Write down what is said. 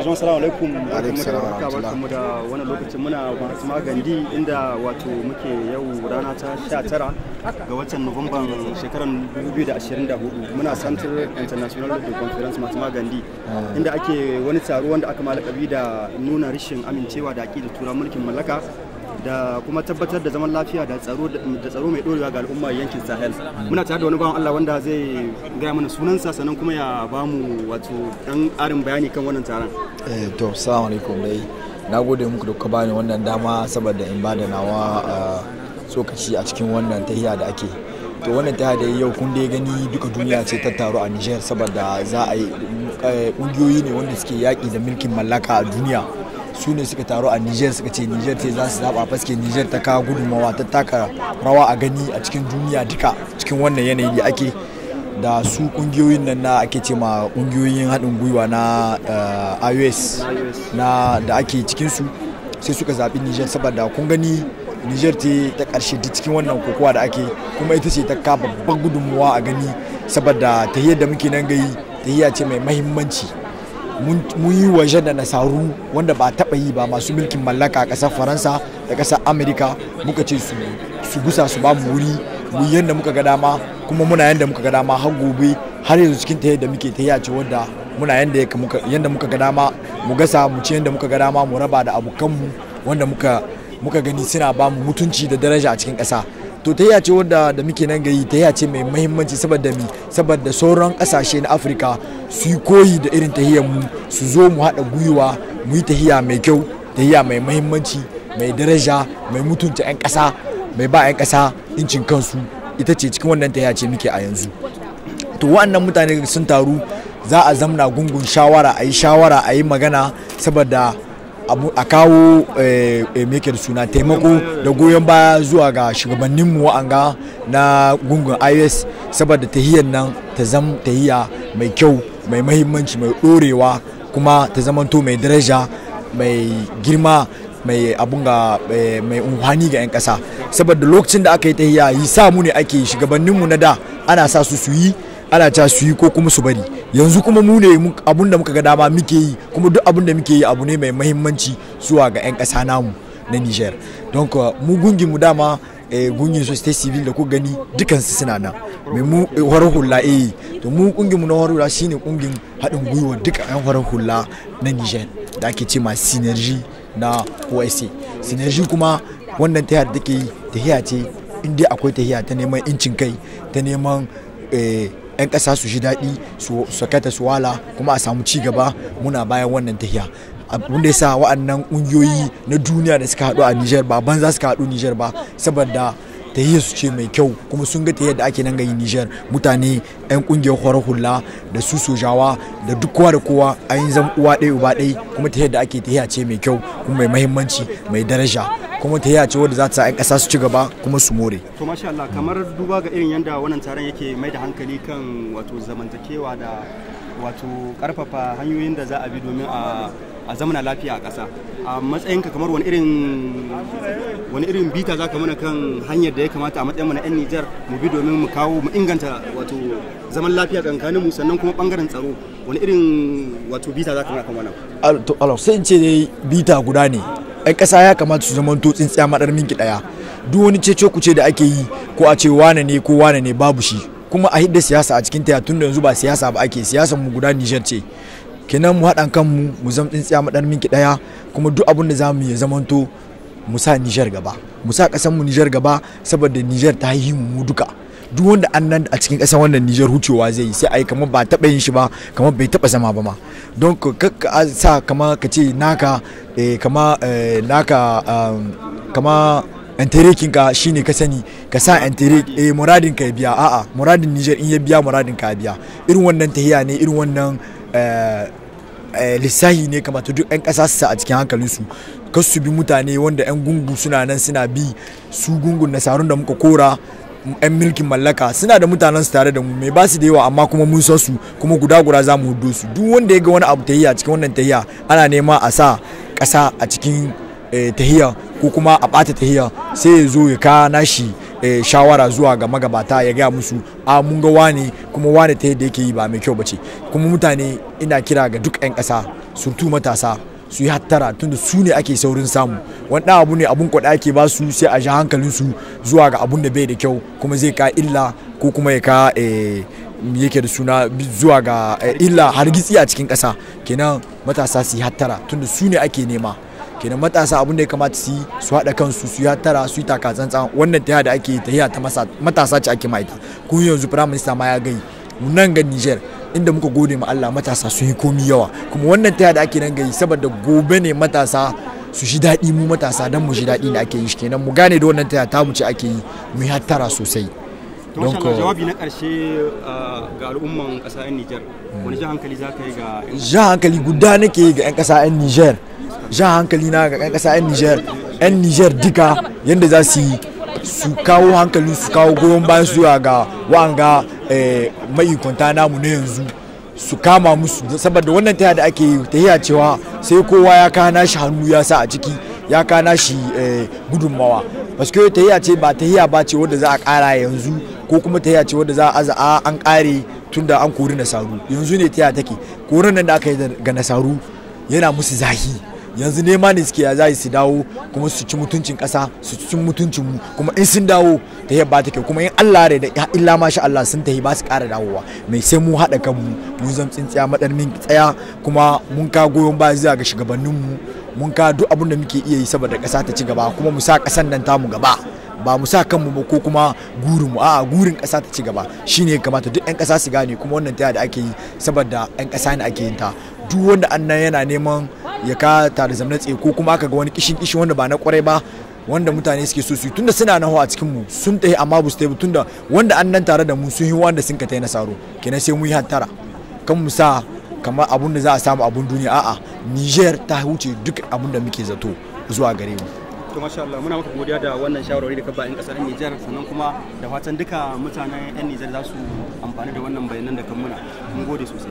Jama'a assalamu alaikum. Alaikum salam wa rahmatullah. Barkamu da wannan lokacin muna Mahatma Gandhi inda wato muke yau rana ta 19 ga watan Nuwamban shekarar 2024 muna Central International Labour Conference Mahatma Gandhi inda ake wani taro wanda aka malakabi da nuna rashin amincewa da aqidar tura mulkin mallaka da kuma tabbatar da zaman lafiya da tsaro mai dorewa ga al'umma yankin Sahel. Muna tare da wani bawan Allah wanda zai gaya mana sunansa sannan kuma ya bamu wato dan ƙarin bayani kan wannan taron. To assalamu alaikum dai. Na gode muku da kuka bani wannan dama saboda in bada nawa tsokaci a cikin wannan tahiya da ake. To wannan tahiya da yau kun dai gani duka duniya ce ta taro a Niger saboda za a yi ƙungiyoyi ne wanda suke yaƙi da mulkin mallaka a duniya. Su ne suka taro a Niger suka ce Niger ce za su zaba faske Niger ta kawo gudunmawa ta taka rawa a gani a cikin duniya duka cikin wannan yanayi da ake da su kungiyoyin nan na ake ce ma kungiyoyin haɗin gwiwa na iOS na da ake cikin su sai suka zaɓi Niger saboda kun gani Niger ce ta ƙarshe duk cikin wannan kokowa da ake kuma ita ce ta ka babban gudunmawa a gani saboda tahiyar da muke nan gayi tahiya ce mai mahimmanci. Mun yi waje da nasaru wanda ba taɓa yi ba masu mulkin mallaka a ƙasar Faransa da ƙasar Amerika muka ce su gusa su ba mu wuri mu yanda muka ga dama kuma muna yanda muka ga dama har gobe har yanzu cikin tahiyar da muke tahiya ce wanda muna yanda muka ga dama mu gasa mu ci yanda muka ga dama mu raba da abokanmu wanda muka gani suna ba mu mutunci da daraja a cikin ƙasa. To tahiya ce wanda da muke nan gayi tahiya ce mai muhimmanci saboda sauran kasashe na Afirka su yi koyi da irin tahiyar mu su zo mu haɗa gwiwa mu yi tahiya mai kyau tahiya mai muhimmanci mai daraja mai mutunta 'yan ƙasa mai ba 'yan ƙasa incin kansu ita ce cikin wannan tahiya ce muke a yanzu. To wa'annan mutane sun taru za a zamna gungun shawara a yi magana saboda a kawo meke da suna taimako da goyon baya zuwa ga shugabanninmu wa'anga na gungun iOS saboda tahiyar nan ta zama tahiya mai kyau mai mahimmanci mai dorewa kuma ta zamanto mai daraja mai girma mai mai unhwani ga 'yan ƙasa saboda lokacin da aka yi tahiya yi samu ne ake shugabanninmu na da ana sa su yi ana ta su yi ko kuma su bari yanzu kuma mu ne abun da muka ga dama muke yi kuma duk abun da muke yi abu ne mai mahimmanci zuwa ga 'yan ƙasa namu na Niger don mu gungin mu dama gungin society civil da ku gani dukansu suna nan mai mu horar hula to mu kungin mu na horar hula shine kungin haɗin gwiwa duka 'yan horar hula na Niger da ake ce ma synergy na OSA synergy kuma wannan tahiya da take yi tahiya ce inda akwai tahiya ta neman incin kai ta neman 'yan ƙasa su ji daɗi su sakata su wala kuma a samu ci gaba muna bayan wannan tahiya abin da ya sa wa'annan ƙungiyoyi na duniya da suka haɗu a Niger ba banza suka haɗu Niger ba saboda tahiyar su ce mai kyau kuma sun ga tahiyar da ake nan gayi Niger mutane 'yan ƙungiyar horar hula da su sojawa da duk kowa da kowa an yi zama uwa ɗaya uba ɗaya kuma tahiyar da ake tahiya ce mai kyau kuma mai mahimmanci mai daraja kuma tahiya ce wadda za ta sa 'yan ƙasa su ci gaba kuma su more. To masha Allah kamar duba ga irin yadda wannan taron yake mai da hankali kan wato zamantakewa da wato karfafa hanyoyin da za a bi domin a zamana lafiya a ƙasa a matsayinka kamar wani irin bita za ka mana kan hanyar da ya kamata a matsayin mu na 'yan Nijar mu bi domin mu inganta wato zaman lafiya tsakanin mu sannan kuma bangaren tsaro wani irin wato bita za ka mana kan wannan. To sai in ce dai bita guda ne 'yan ƙasa ya kamata su zama tsintsiya maɗar minki ɗaya duk wani cece kuce da ake yi ko a ce wane ne ko wane ne babu shi kuma a hidda siyasa a cikin taya tun da yanzu ba siyasa ba ake siyasar mu guda Niger ce kenan mu haɗan kanmu mu zama tsintsiya maɗar minki ɗaya kuma duk abin da zamu yi zamanto mu sa Niger gaba mu sa ƙasar mu Niger gaba saboda Niger ta yi mu duka duk wanda an nan a cikin ƙasar wannan Niger hucewa zai yi sai a yi kamar ba taɓa yin shi ba kamar bai taɓa zama ba ma don ka sa kama ka ce naka kama enterekin ka shine ka sani ka sa enterek muradin ka ya biya a'a muradin Niger in ya biya muradin ka ya biya irin wannan tahiya ne irin wannan lissahi ne kamata duk 'yan ƙasa su sa a cikin hankalinsu kar su bi mutane wanda 'yan gungu suna nan suna bi su gungun nasarun da muka kora 'yan mulkin mallaka suna da mutanen su tare da mu mai ba su da yawa amma kuma mun san su kuma guda za mu hudo su duk wanda ya ga wani abu tahiya cikin wannan tahiya ana nema a sa ƙasa a cikin tahiya ko kuma a ɓata tahiya sai ya zo ya ka nashi shawara zuwa ga magabata ya gaya musu a mun ga wane kuma wane ta yadda yake yi ba mai kyau bace kuma mutane ina kira ga duk 'yan ƙasa surtu matasa su yi hattara tunda su ne ake saurin samu. Wani ɗan abu ne abun kwaɗa ake ba su sai a ja hankalinsu zuwa ga abun da bai da kyau kuma zai ka illa ko kuma ya ka yake da suna zuwa ga illa hargitsi a cikin ƙasa. Kenan matasa su yi hattara tunda su ne ake nema. Kenan matasa abun da ya kamata su yi su haɗa kansu su yi hattara su yi taka tsantsan. Wannan tahiya da ake tahiya ta matasa ce ake maita. Kun yanzu Prime Minister ma ya gai nan ga Niger inda muka gode ma Allah matasa sun yi komi yawa, kuma wannan taya da ake nan gai saboda gobe ne matasa su shi daɗi, mu matasa dan mu shi daɗi ne ake yi shi. Kenan mu gane da wannan taya ta mu ce ake yi mu yi hattara sosai. Don jawabi na ƙarshe ga al'umman ƙasa 'yan Niger, wani jan hankali za ka yi ga jan hankali guda nake yi ga 'yan ƙasa 'yan Niger, jan hankali na ga 'yan ƙasa 'yan Niger, 'yan Niger duka yanda za su yi su kawo hankali su kawo goyon bayan zuwa ga wa'anga maikwanta namu na yanzu su kama musu, saboda wannan taya da ake tahiya cewa sai kowa ya kana shi hannu ya sa a ciki ya kana shi gudunmawa. Paske tahiya ce ba tahiya ba ce wadda za a kara yanzu ko kuma tahiya ce wadda za a aza an kare tunda an kori nasaru. Yanzu ne tahiya take, korin nan da aka yi ga nasaru yana musu zahi. Yanzu nema ne suke ya za su dawo kuma su ci mutuncin ƙasa su ci mutuncin mu, kuma in sun dawo ta yabba take, kuma in Allah da illa masha Allah sun tahi ba su ƙara dawowa. Mai sai mu haɗa kanmu mun zam tsintsiya madarmin tsaya, kuma mun ka goyon baya zuwa ga shugabannin mu, mun ka duk abin da muke iya yi saboda ƙasa ta ci gaba, kuma mu sa ƙasan nan tamu gaba. Ba mu sa kanmu ba ko kuma gurin mu, a'a gurin ƙasa ta ci gaba shine kamata duk 'yan ƙasa su gane. Kuma wannan taya da ake yi saboda 'yan ƙasa ne ake yin ta. Duk wanda annan yana neman ya ka tare zamna tsaye ko kuma aka ga wani kishin wanda ba na kwarai ba wanda mutane suke so su yi, tunda suna nawa a cikin mu sun tayi amma bu su tayi, tunda wanda annan tare da mu sun yi wanda sun ka tayi nasaro. Kenan sai mu yi hattara kan mu sa kamar abun da za a samu abun duniya, a'a Niger ta huce duk abun da muke zato zuwa gare mu. To masha Allah, muna maka godiya da wannan shawarwari da ka ba 'yan kasar Niger, sannan kuma da fatan duka mutanen 'yan Niger za su amfani da wannan bayanan da kan muna. Mun gode sosai.